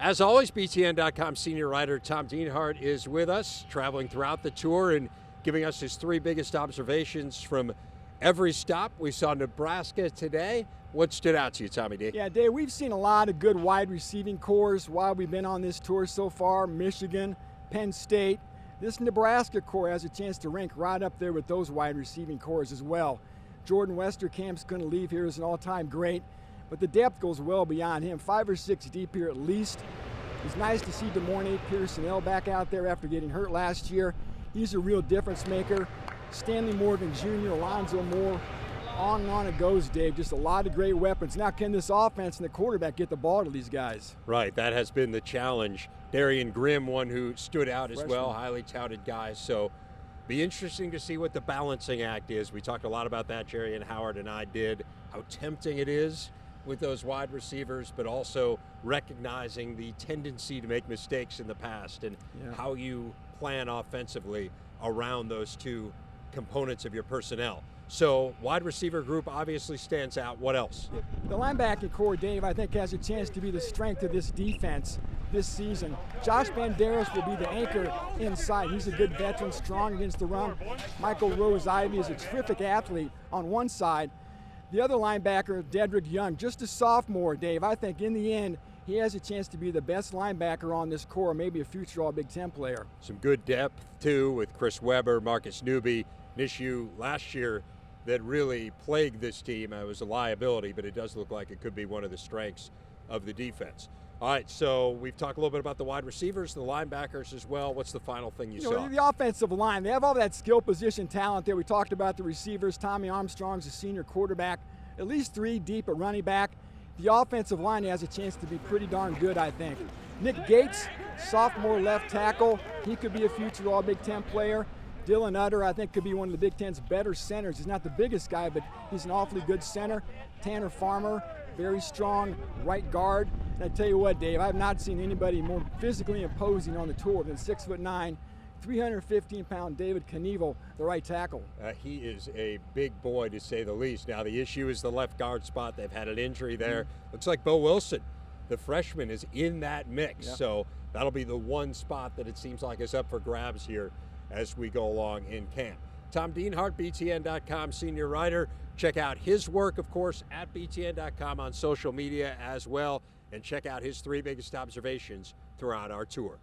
As always, BTN.com senior writer Tom Dienhart is with us, traveling throughout the tour and giving us his three biggest observations from every stop. We saw Nebraska today. What stood out to you, Tommy D? Yeah, Dave, we've seen a lot of good wide receiving cores while we've been on this tour so far. Michigan, Penn State. This Nebraska core has a chance to rank right up there with those wide receiving cores as well. Jordan Westerkamp's going to leave here as an all-time great, but the depth goes well beyond him. 5 or 6 deep here at least. It's nice to see DeMornay Pearson-L back out there after getting hurt last year. He's a real difference maker. Stanley Morgan Jr., Alonzo Moore, on and on it goes, Dave. Just a lot of great weapons. Now can this offense and the quarterback get the ball to these guys? Right, that has been the challenge. Darian Grimm, one who stood out as well, highly touted guy. So be interesting to see what the balancing act is. We talked a lot about that, Jerry and Howard and I did, how tempting it is with those wide receivers, but also recognizing the tendency to make mistakes in the past and how you plan offensively around those two components of your personnel. So wide receiver group obviously stands out. What else? The linebacking core, Dave, I think has a chance to be the strength of this defense this season. Josh Banderas will be the anchor inside. He's a good veteran, strong against the run. Michael Rose-Ivy is a terrific athlete on one side. The other linebacker, Dedrick Young, just a sophomore, Dave. I think in the end, he has a chance to be the best linebacker on this core, maybe a future All-Big Ten player. Some good depth, too, with Chris Webber, Marcus Newby, an issue last year that really plagued this team. It was a liability, but it does look like it could be one of the strengths of the defense. All right, so we've talked a little bit about the wide receivers, the linebackers as well. What's the final thing you saw? The offensive line, they have all that skill position talent there. We talked about the receivers. Tommy Armstrong's a senior quarterback, at least 3 deep at running back. The offensive line has a chance to be pretty darn good, I think. Nick Gates, sophomore left tackle. He could be a future All-Big Ten player. Dylan Utter, I think, could be one of the Big Ten's better centers. He's not the biggest guy, but he's an awfully good center. Tanner Farmer, very strong right guard. And I tell you what, Dave, I have not seen anybody more physically imposing on the tour than 6'9", 315-pound David Knievel, the right tackle. He is a big boy, to say the least. Now, the issue is the left guard spot. They've had an injury there. Looks like Bo Wilson, the freshman, is in that mix. So that'll be the one spot that it seems like is up for grabs here as we go along in camp. Tom Dienhart, BTN.com senior writer. Check out his work, of course, at BTN.com on social media as well, and check out his 3 biggest observations throughout our tour.